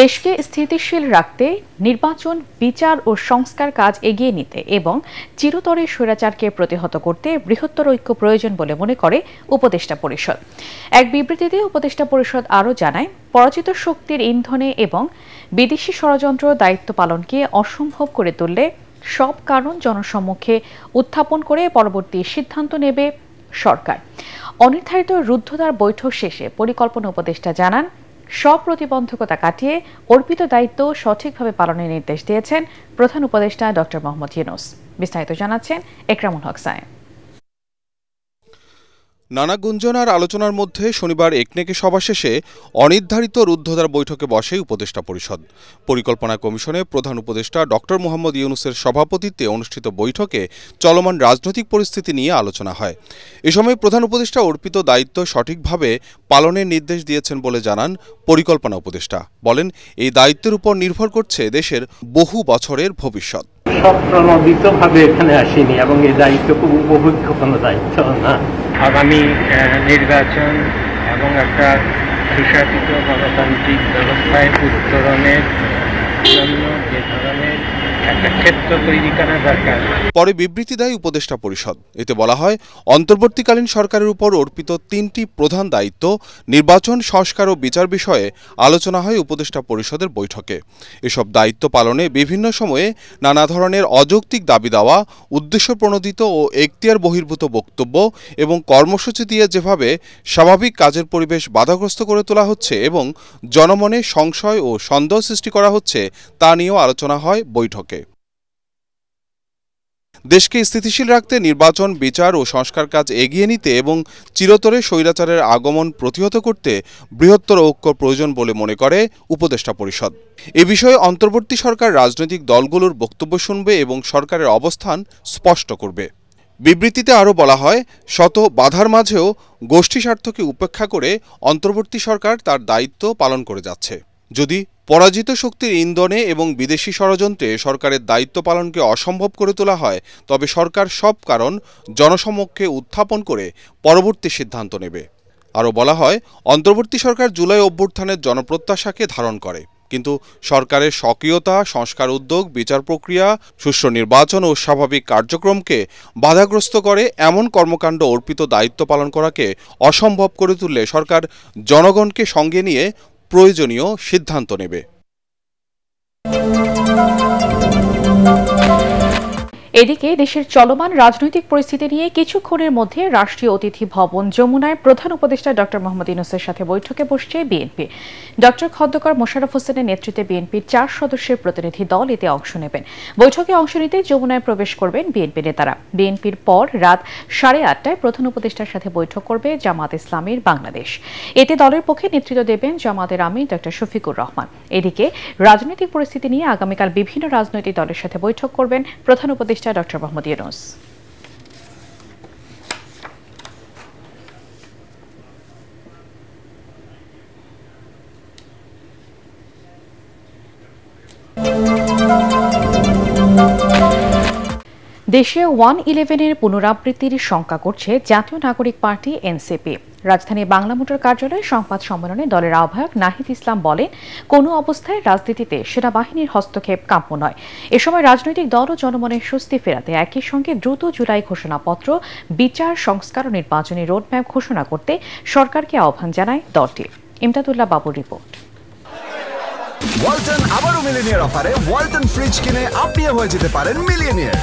দেশকে স্থিতিশীল রাখতে নির্বাচন, বিচার ও সংস্কার কাজ এগিয়ে নিতে এবং চিরতরে স্বৈরাচারকে প্রতিহত করতে বৃহত্তর ঐক্য প্রয়োজন বলে মনে করে উপদেষ্টা পরিষদ। এক বিবৃতিতে উপদেষ্টা পরিষদ আরও জানায়, পরাজিত শক্তির ইন্ধনে এবং বিদেশি ষড়যন্ত্র দায়িত্ব পালনকে অসম্ভব করে তুললে সব কারণ জনসম্মুখে উত্থাপন করে পরবর্তী সিদ্ধান্ত নেবে সরকার। অনির্ধারিত রুদ্ধদ্বার বৈঠক শেষে পরিকল্পনা উপদেষ্টা জানান, সব প্রতিবন্ধকতা কাটিয়ে অর্পিত দায়িত্ব সঠিকভাবে পালনের নির্দেশ দিয়েছেন প্রধান উপদেষ্টা ডক্টর মোহাম্মদ ইউনূস। বিস্তারিত জানাচ্ছেন একরামুল হক সায়েম। নানা গুঞ্জন আর আলোচনার মধ্যে শনিবার একনেকে সভা শেষে অনির্ধারিত রুদ্ধদ্বার বৈঠকে বসে উপদেষ্টা পরিষদ। পরিকল্পনা কমিশনে প্রধান উপদেষ্টা ডক্টর মোহাম্মদ ইউনূসের সভাপতিত্বে অনুষ্ঠিত বৈঠকে চলমান রাজনৈতিক পরিস্থিতি নিয়ে আলোচনা হয়। এ সময় প্রধান উপদেষ্টা অর্পিত দায়িত্ব সঠিকভাবে পালনের নির্দেশ দিয়েছেন বলে জানান পরিকল্পনা উপদেষ্টা। বলেন, এই দায়িত্বের উপর নির্ভর করছে দেশের বহু বছরের ভবিষ্যৎ। স্বপ্রণোদিতভাবে এখানে আসেনি এবং এই দায়িত্ব খুব উপভোগ্য কোনো দায়িত্ব না। আগামী নির্বাচন এবং একটা সুশাসিত গণতান্ত্রিক ব্যবস্থায় উত্তরণের জন্য যে ধরনের একটা ক্ষেত্র তৈরি করা দরকার। পরে বিবৃতি দেয় উপদেষ্টা পরিষদ। এতে বলা হয়, অন্তর্বর্তীকালীন সরকারের উপর অর্পিত ৩টি প্রধান দায়িত্ব, নির্বাচন, সংস্কার ও বিচার বিষয়ে আলোচনা হয় উপদেষ্টা পরিষদের বৈঠকে। এসব দায়িত্ব পালনে বিভিন্ন সময়ে নানা ধরনের অযৌক্তিক দাবি দেওয়া, উদ্দেশ্যপ্রণোদিত ও এখতিয়ার বহির্ভূত বক্তব্য এবং কর্মসূচি দিয়ে যেভাবে স্বাভাবিক কাজের পরিবেশ বাধাগ্রস্ত করে তোলা হচ্ছে এবং জনমনে সংশয় ও সন্দেহ সৃষ্টি করা হচ্ছে, তা নিয়েও আলোচনা হয় বৈঠকে। দেশকে স্থিতিশীল রাখতে নির্বাচন, বিচার ও সংস্কার কাজ এগিয়ে নিতে এবং চিরতরে স্বৈরাচারের আগমন প্রতিহত করতে বৃহত্তর ঐক্য প্রয়োজন বলে মনে করে উপদেষ্টা পরিষদ। এ বিষয়ে অন্তর্বর্তী সরকার রাজনৈতিক দলগুলোর বক্তব্য শুনবে এবং সরকারের অবস্থান স্পষ্ট করবে। বিবৃতিতে আরও বলা হয়, শত বাধার মাঝেও গোষ্ঠী স্বার্থকে উপেক্ষা করে অন্তর্বর্তী সরকার তার দায়িত্ব পালন করে যাচ্ছে। যদি পরাজিত শক্তির ইন্ধনে এবং বিদেশি ষড়যন্ত্রে সরকারের দায়িত্ব পালনকে অসম্ভব করে তোলা হয়, তবে সরকার সব কারণ জনসমক্ষে উত্থাপন করে পরবর্তী সিদ্ধান্ত নেবে। আরও বলা হয়, অন্তর্বর্তী সরকার জুলাই অভ্যুত্থানের জনপ্রত্যাশাকে ধারণ করে, কিন্তু সরকারের সক্রিয়তা, সংস্কার উদ্যোগ, বিচার প্রক্রিয়া, সুষ্ঠু নির্বাচন ও স্বাভাবিক কার্যক্রমকে বাধাগ্রস্ত করে এমন কর্মকাণ্ড অর্পিত দায়িত্ব পালন করাকে অসম্ভব করে তুললে সরকার জনগণকে সঙ্গে নিয়ে প্রয়োজনীয় সিদ্ধান্ত নেবে। এদিকে দেশের চলমান রাজনৈতিক পরিস্থিতি নিয়ে কিছুক্ষণের মধ্যে রাষ্ট্রীয় অতিথি ভবন যমুনায় প্রধান উপদেষ্টা ডক্টর মোহাম্মদ ইউনূসের সাথে বৈঠকে বসছে বিএনপি। ডক্টর খন্দকার মোশাররফ হোসেনের নেতৃত্বে বিএনপির 4 সদস্যের প্রতিনিধি দল এতে অংশ নেবেন। বৈঠকে অংশ নিতে যমুনায় প্রবেশ করবেন বিএনপি নেতারা। বিএনপির পর রাত 8:30টায় প্রধান উপদেষ্টার সাথে বৈঠক করবে জামাত ইসলামীর বাংলাদেশ। এতে দলের পক্ষে নেতৃত্ব দেবেন জামাতের আমির ডক্টর শফিকুর রহমান। এদিকে রাজনৈতিক পরিস্থিতি নিয়ে আগামীকাল বিভিন্ন রাজনৈতিক দলের সাথে বৈঠক করবেন প্রধান উপদেষ্টা ডক্টর মোহাম্মদ ইউনূস। দেশে 111-এর পুনরাবৃত্তির শঙ্কা করছে জাতীয় নাগরিক পার্টি এনসিপি। রাজধানী বাংলা মোটর কার্যালয়ে সংবাদ সম্মেলনে দলের আহ্বায়ক নাহিদ ইসলাম বলেন, কোনো অবস্থায় রাজনীতিতে সেনাবাহিনীর হস্তক্ষেপ কাম্য নয়। এ সময় রাজনৈতিক দল ও জনমনের স্বস্তি ফেরাতে একই সঙ্গে দ্রুত জুলাই ঘোষণাপত্র, বিচার, সংস্কার ও নির্বাচনী রোডম্যাপ ঘোষণা করতে সরকারকে আহ্বান জানায় দলটি। ইমদাদুল্লাহ বাবুর রিপোর্ট। ওয়ালটন আবারও মিলিয়নিয়ার অফারে ওয়ালটন ফ্রিজ কিনে আপনিও হয়ে যেতে পারেন মিলিয়নিয়ার।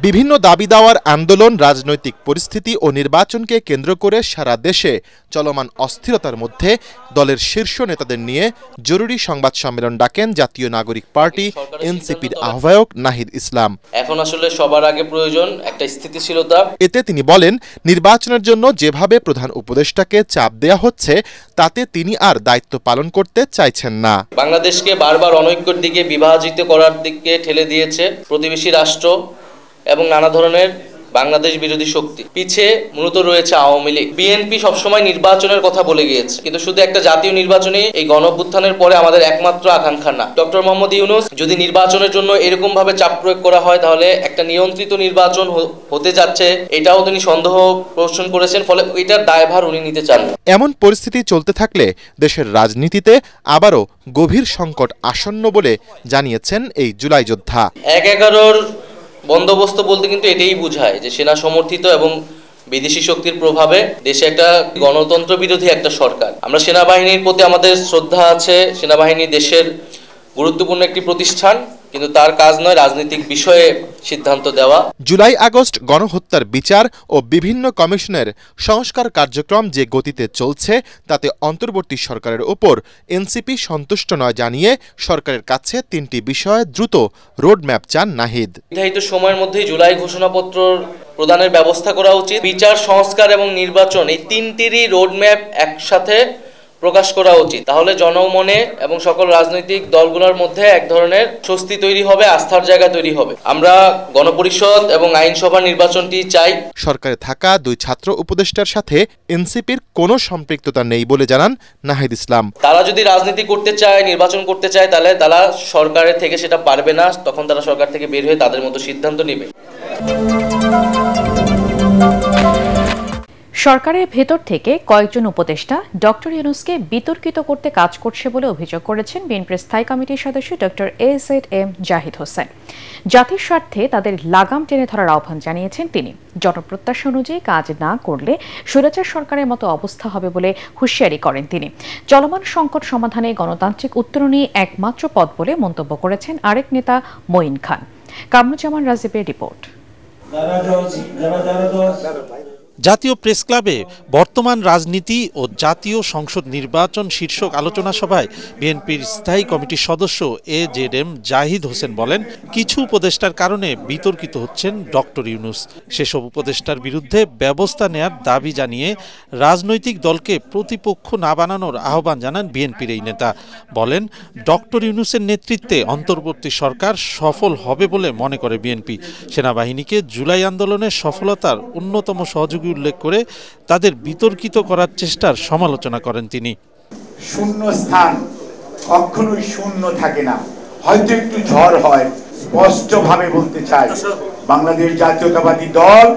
বিভিন্ন দাবি দেওয়ার আন্দোলন, রাজনৈতিক পরিস্থিতি ও নির্বাচনকে কেন্দ্র করে সারা দেশে চলমান অস্থিরতার মধ্যে দলের শীর্ষ নেতাদের নিয়ে জরুরি সংবাদ সম্মেলন ডাকেন জাতীয় নাগরিক পার্টি এনসিপির আহ্বায়ক নাহিদ ইসলাম। এখন আসলে সবার আগে প্রয়োজন একটা স্থিতিশীলতা। এতে তিনি বলেন, নির্বাচনের জন্য যেভাবে প্রধান উপদেষ্টাকে চাপ দেয়া হচ্ছে তাতে তিনি আর দায়িত্ব পালন করতে চাইছেন না। বাংলাদেশকে বারবার অনৈক্যের দিকে, বিভাজিত করার দিকে ঠেলে দিয়েছে প্রতিবেশী রাষ্ট্র এবং নানা ধরনের বাংলাদেশ বিরোধী শক্তি, পিছে মূলত রয়েছে আওয়ামী লীগ। বিএনপি সবসময় নির্বাচনের কথা বলে গিয়েছে, কিন্তু শুধু একটা জাতীয় নির্বাচনে এই গণঅভ্যুত্থানের পরে আমাদের একমাত্র আকাঙ্ক্ষা না। ডক্টর মোহাম্মদ ইউনূস যদি নির্বাচনের জন্য এরকম ভাবে চাপ প্রয়োগ করা হয়, তাহলে একটা নিয়ন্ত্রিত নির্বাচন হতে যাচ্ছে, এটাও তিনি সন্দেহ পোষণ করেছেন, ফলে এটার দায়ভার উনি নিতে চান না। এমন পরিস্থিতি চলতে থাকলে দেশের রাজনীতিতে আবারও গভীর সংকট আসন্ন বলে জানিয়েছেন এই জুলাই যোদ্ধা। ১/১১ বন্দোবস্ত বলতে কিন্তু এটাই বোঝায় যে সেনা সমর্থিত এবং বিদেশি শক্তির প্রভাবে দেশে একটা গণতন্ত্র বিরোধী একটা সরকার। আমরা সেনাবাহিনীর প্রতি আমাদের শ্রদ্ধা আছে, সেনাবাহিনী দেশের গুরুত্বপূর্ণ একটি প্রতিষ্ঠান, কিন্তু তার কাজ নয় রাজনৈতিক বিষয়ে সিদ্ধান্ত দেওয়া। জুলাই আগস্ট গণহত্যার বিচার ও বিভিন্ন কমিশনের সংস্কার কার্যক্রম যে গতিতে চলছে তাতে অন্তর্বর্তী সরকারের ওপর এনসিপি সন্তুষ্ট নয় জানিয়ে সরকারের কাছে ৩টি বিষয়ে দ্রুত রোডম্যাপ চান নাহিদ। নির্ধারিত সময়ের মধ্যে জুলাই ঘোষণাপত্র প্রদানের ব্যবস্থা করা উচিত। বিচার, সংস্কার এবং নির্বাচন এই তিনটিরই রোডম্যাপ একসাথে প্রকাশ করা উচিত। তাহলে জনমনে এবং সকল রাজনৈতিক দলগুলোর মধ্যে এক ধরনের স্বস্তি তৈরি হবে, আস্থার জায়গা তৈরি হবে। আমরা গণপরিষদ এবং আইনসভা নির্বাচনটি চাই। সরকারে থাকা 2 ছাত্র উপদেষ্টার সাথে এনসিপির কোনো সম্পৃক্ততা নেই বলে জানান নাহিদ ইসলাম। তারা যদি রাজনীতি করতে চায়, নির্বাচন করতে চায়, তাহলে তারা সরকারের থেকে সেটা পারবে না, তখন তারা সরকার থেকে বের হয়ে তাদের মতো সিদ্ধান্ত নেবে। সরকারের ভেতর থেকে কয়েকজন উপদেষ্টা ডক্টর ইউনূসকে বিতর্কিত করতে কাজ করছে বলে অভিযোগ করেছেন বিএনপির স্থায়ী কমিটির সদস্য ডক্টর AZM জাহিদ হোসেন। জাতির স্বার্থে তাদের লাগাম টেনে ধরার আহ্বান জানিয়েছেন তিনি। জনপ্রত্যাশা অনুযায়ী কাজ না করলে স্বৈরাচার সরকারের মতো অবস্থা হবে বলে হুঁশিয়ারি করেন তিনি। চলমান সংকট সমাধানে গণতান্ত্রিক উত্তরণই একমাত্র পথ বলে মন্তব্য করেছেন আরেক নেতা মঈন খান। কামরুজ্জামান রাজীবের রিপোর্ট। জাতীয় প্রেস ক্লাবে বর্তমান রাজনীতি ও জাতীয় সংসদ নির্বাচন শীর্ষক আলোচনা সভায় বিএনপির স্থায়ী কমিটির সদস্য AZM জাহিদ হোসেন বলেন, কিছু উপদেষ্টার কারণে বিতর্কিত হচ্ছেন ডক্টর ইউনূস। সেসব উপদেষ্টার বিরুদ্ধে ব্যবস্থা নেয়ার দাবি জানিয়ে রাজনৈতিক দলকে প্রতিপক্ষ না বানানোর আহ্বান জানান বিএনপির এই নেতা। বলেন, ডক্টর ইউনূসের নেতৃত্বে অন্তর্বর্তী সরকার সফল হবে বলে মনে করে বিএনপি। সেনাবাহিনীকে জুলাই আন্দোলনের সফলতার অন্যতম সহযোগী উল্লেখ করে তাদের বিতর্কিত করার চেষ্টার সমালোচনা করেন তিনি। শূন্য স্থান কখনোই শূন্য থাকে না, হয়তো একটু ঝড় হয়। স্পষ্টভাবে বলতে চাই, বাংলাদেশ জাতীয়তাবাদী দল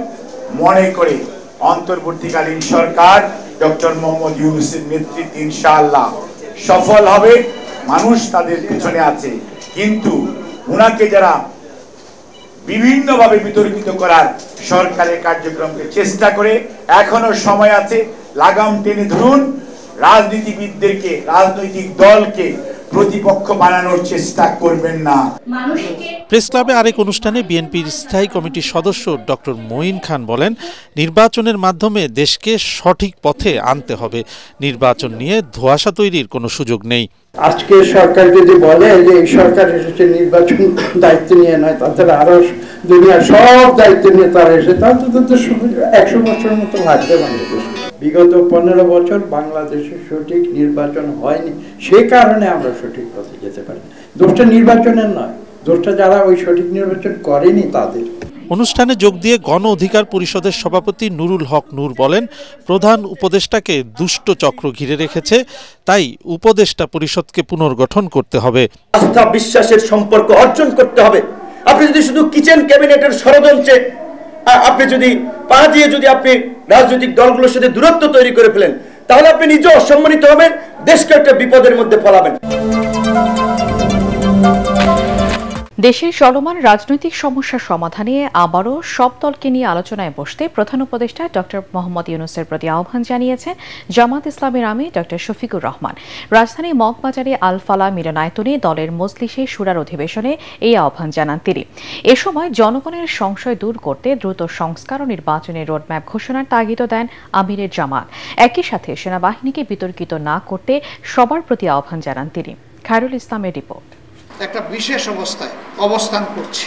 মনে করে অন্তর্বর্তীকালীন সরকার ডক্টর মোহাম্মদ ইউনূসের নেতৃত্বে ইনশাআল্লাহ সফল হবে। মানুষ তাদের পিছনে আছে, কিন্তু ওনাকে যারা বিভিন্নভাবে বিতর্কিত করার সরকারের কার্যক্রমকে চেষ্টা করে, এখনো সময় আছে, লাগাম টেনে ধরুন। রাজনীতিবিদদেরকে, রাজনৈতিক দলকে প্রতিপক্ষ বানানোর চেষ্টা করবেন না। প্রেস ক্লাবে আরেক অনুষ্ঠানে বিএনপির স্থায়ী কমিটির সদস্য ডক্টর মঈন খান বলেন, নির্বাচনের মাধ্যমে দেশকে সঠিক পথে আনতে হবে। নির্বাচন নিয়ে ধোঁয়াশা তৈরির কোনো সুযোগ নেই। আজকে সরকার যদি বলে যে এই সরকার এসেছে নির্বাচন দায়িত্ব নিয়ে নয়, তাদের আরো দুনিয়ার সব দায়িত্ব নিয়ে তারা এসে, তাহলে তো 100 বছরের মতো লাগবে বাংলাদেশ। বিগত 15 বছর বাংলাদেশে সঠিক নির্বাচন হয়নি, সে কারণে আমরা সঠিক পথে যেতে পারি। দোষটা নির্বাচনের নয়, দোষটা যারা ওই সঠিক নির্বাচন করেনি তাদের। অনুষ্ঠানে যোগ দিয়ে গণ অধিকার পরিষদের সভাপতি নুরুল হক নূর বলেন, প্রধান উপদেষ্টাকে দুষ্ট চক্র ঘিরে রেখেছে, তাই উপদেষ্টা পরিষদকে পুনর্গঠন করতে হবে। আস্থা বিশ্বাসের সম্পর্ক অর্জন করতে হবে। আপনি যদি শুধু কিচেন ক্যাবিনেটের ষড়যন্ত্রে আপনি যদি পা দিয়ে যদি আপনি রাজনৈতিক দলগুলোর সাথে দূরত্ব তৈরি করে ফেলেন, তাহলে আপনি নিজেও অসম্মানিত হবেন, দেশকে একটা বিপদের মধ্যে ফেলাবেন। দেশের চলমান রাজনৈতিক সমস্যার সমাধানে আবারও সব দলকে নিয়ে আলোচনায় বসতে প্রধান উপদেষ্টা ডক্টর মোহাম্মদ ইউনূসের প্রতি আহ্বান জানিয়েছেন জামাত ইসলামের আমির ডক্টর শফিকুর রহমান। রাজধানী মগবাজারে আল ফালা মিলনায়তনে দলের মজলিসে শুরার অধিবেশনে এই আহ্বান জানান তিনি। এ সময় জনগণের সংশয় দূর করতে দ্রুত সংস্কার ও নির্বাচনের রোডম্যাপ ঘোষণার তাগিদও দেন আমিরের জামাত। একই সাথে সেনাবাহিনীকে বিতর্কিত না করতে সবার প্রতি আহ্বান জানান তিনি। খায়রুল ইসলামের রিপোর্ট। একটা বিশেষ অবস্থায় অবস্থান করছি,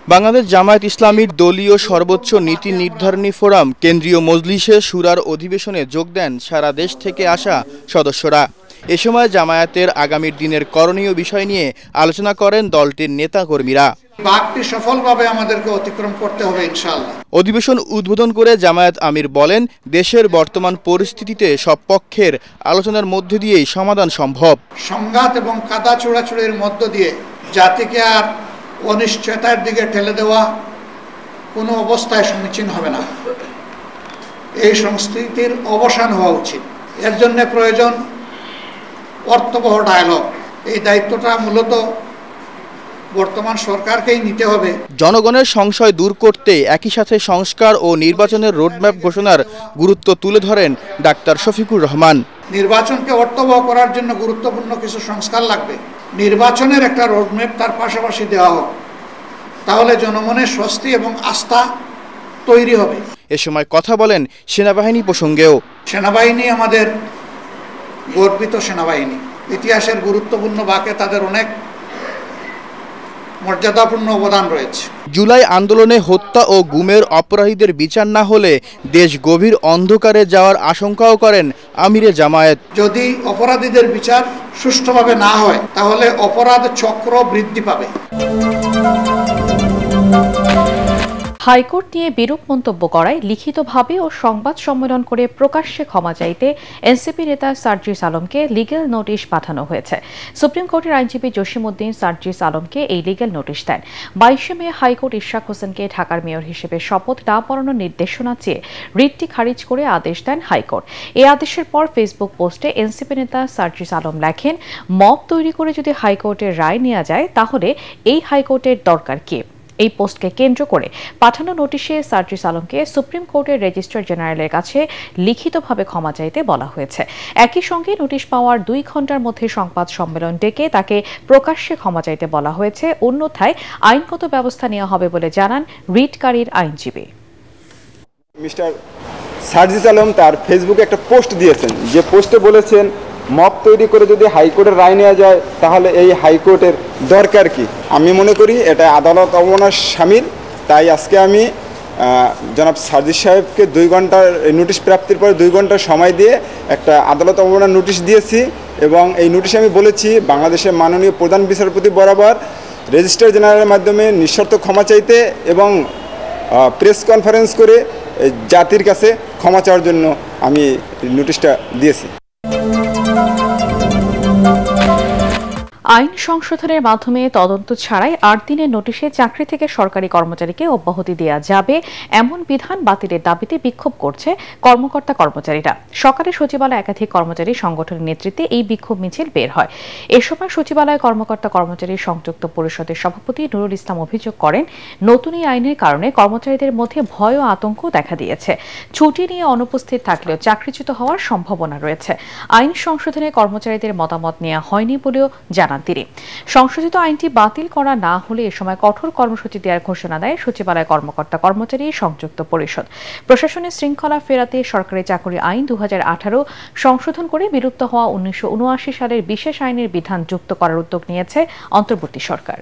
বাংলাদেশ জামায়াত ইসলামীর দলীয় সর্বোচ্চ নীতি নির্ধারণী ফোরাম কেন্দ্রীয় মজলিসে শুরার অধিবেশনে যোগ দেন সারা দেশ থেকে আসা সদস্যরা। এ সময় জামায়াতের আগামীর দিনের করণীয় বিষয় নিয়ে আলোচনা করেন দলটির নেতাকর্মীরা। বাকটি সফলভাবে আমাদেরকে অতিক্রম করতে হবে ইনশাআল্লাহ। অধিবেশন উদ্বোধন করে জামায়াত আমির বলেন, দেশের বর্তমান পরিস্থিতিতে সব পক্ষের আলোচনার মধ্যে দিয়েই সমাধান সম্ভব। সংঘাত এবং কাদা ছোড়াছুড়ির মধ্য দিয়ে জাতিকে আর অনিশ্চয়তার দিকে ঠেলে দেওয়া কোনো অবস্থায় সমীচীন হবে না। এই সংস্কৃতির অবসান হওয়া উচিত। এর জন্য প্রয়োজন অর্থবহ ডায়ালগ। এই দায়িত্বটা মূলত বর্তমান সরকারকেই নিতে হবে। জনগণের সংশয় দূর করতে একই সাথে সংস্কার ও নির্বাচনের রোডম্যাপ ঘোষণার গুরুত্ব তুলে ধরেন ডাক্তার শফিকুর রহমান। নির্বাচনকে অর্থবহ করার জন্য গুরুত্বপূর্ণ কিছু সংস্কার লাগবে। নির্বাচনের একটা রোডম্যাপ তার পাশাপাশি দেওয়া হোক, তাহলে জনমনের স্বস্তি এবং আস্থা তৈরি হবে। এ সময় কথা বলেন সেনাবাহিনী প্রসঙ্গেও। সেনাবাহিনী আমাদের গর্বিত সেনাবাহিনী, ইতিহাসের গুরুত্বপূর্ণ বাঁকে তাদের অনেক মর্যাদাপূর্ণ অবদান রয়েছে। জুলাই আন্দোলনে হত্যা ও গুমের অপরাধীদের বিচার না হলে দেশ গভীর অন্ধকারে যাওয়ার আশঙ্কাও করেন আমিরে জামায়াত। যদি অপরাধীদের বিচার সুষ্ঠুভাবে না হয় তাহলে অপরাধ চক্র বৃদ্ধি পাবে। হাইকোর্ট নিয়ে বিরূপ মন্তব্য করায় লিখিতভাবে ও সংবাদ সম্মেলন করে প্রকাশ্যে ক্ষমা চাইতে এনসিপি নেতা সার্জিস আলমকে লিগ্যাল নোটিশ পাঠানো হয়েছে। সুপ্রিম কোর্টের আইনজীবী জসিমউদ্দিন সার্জিস আলমকে এই লিগ্যাল নোটিশ দেন। 22 মে হাইকোর্ট ইশরাক হোসেনকে ঢাকার মেয়র হিসেবে শপথ না পড়ানোর নির্দেশনা চেয়ে রিটটি খারিজ করে আদেশ দেন হাইকোর্ট। এই আদেশের পর ফেসবুক পোস্টে এনসিপি নেতা সার্জিস আলম লেখেন, মব তৈরি করে যদি হাইকোর্টের রায় নেওয়া যায় তাহলে এই হাইকোর্টের দরকার কি? এই পোস্টকে কেন্দ্র করে পাঠানো নোটিশে সার্জিস আলমকে সুপ্রিম কোর্টের রেজিস্ট্রার জেনারেলের কাছে লিখিতভাবে ক্ষমা চাইতে বলা হয়েছে। একই সঙ্গে নোটিশ পাওয়ার 2 ঘণ্টার মধ্যে সংবাদ সম্মেলন ডেকে তাকে প্রকাশ্যে ক্ষমা চাইতে বলা হয়েছে, অন্যথায় আইনগত ব্যবস্থা নেওয়া হবে বলে জানান রিটকারীর আইনজীবী। মিস্টার সার্জিস আলম তার ফেসবুকে একটা পোস্ট দিয়েছেন, যে পোস্টে বলেছেন মব তৈরি করে যদি হাইকোর্টের রায় নেওয়া যায় তাহলে এই হাইকোর্টের দরকার কি? আমি মনে করি এটা আদালত অবমাননার শামিল। তাই আজকে আমি জনাব সার্জিস সাহেবকে 2 ঘন্টার নোটিশ প্রাপ্তির পরে 2 ঘন্টার সময় দিয়ে একটা আদালত অবমাননার নোটিশ দিয়েছি এবং এই নোটিশে আমি বলেছি বাংলাদেশের মাননীয় প্রধান বিচারপতি বরাবর রেজিস্ট্রার জেনারেলের মাধ্যমে নিঃশর্ত ক্ষমা চাইতে এবং প্রেস কনফারেন্স করে জাতির কাছে ক্ষমা চাওয়ার জন্য আমি নোটিশটা দিয়েছি। আইন সংশোধনের মাধ্যমে তদন্ত ছাড়াই 8 দিনের নোটিশে চাকরি থেকে সরকারি কর্মচারীকে অব্যাহতি দেওয়া যাবে এমন বিধান বাতিলের দাবিতে বিক্ষোভ করছে কর্মকর্তা কর্মচারীরা। সকালে সচিবালয়ে একাধিক কর্মচারী সংগঠনের নেতৃত্বে এই বিক্ষোভ মিছিল বের হয়। এ সময় সচিবালয় কর্মকর্তা কর্মচারী সংযুক্ত পরিষদের সভাপতি নুরুল ইসলাম অভিযোগ করেন, নতুন এই আইনের কারণে কর্মচারীদের মধ্যে ভয় ও আতঙ্ক দেখা দিয়েছে। ছুটি নিয়ে অনুপস্থিত থাকলেও চাকরিচ্যুত হওয়ার সম্ভাবনা রয়েছে। আইন সংশোধনে কর্মচারীদের মতামত নেওয়া হয়নি বলেও জানান তিনি। সংশোধিত আইনটি বাতিল করা না হলে এ সময় কঠোর কর্মসূচি দেওয়ার ঘোষণা দেয় সচিবালয় কর্মকর্তা কর্মচারী সংযুক্ত পরিষদ। প্রশাসনের শৃঙ্খলা ফেরাতে সরকারি চাকরি আইন 2018 সংশোধন করে বিলুপ্ত হওয়া 1979 সালের বিশেষ আইনের বিধান যুক্ত করার উদ্যোগ নিয়েছে অন্তর্বর্তী সরকার।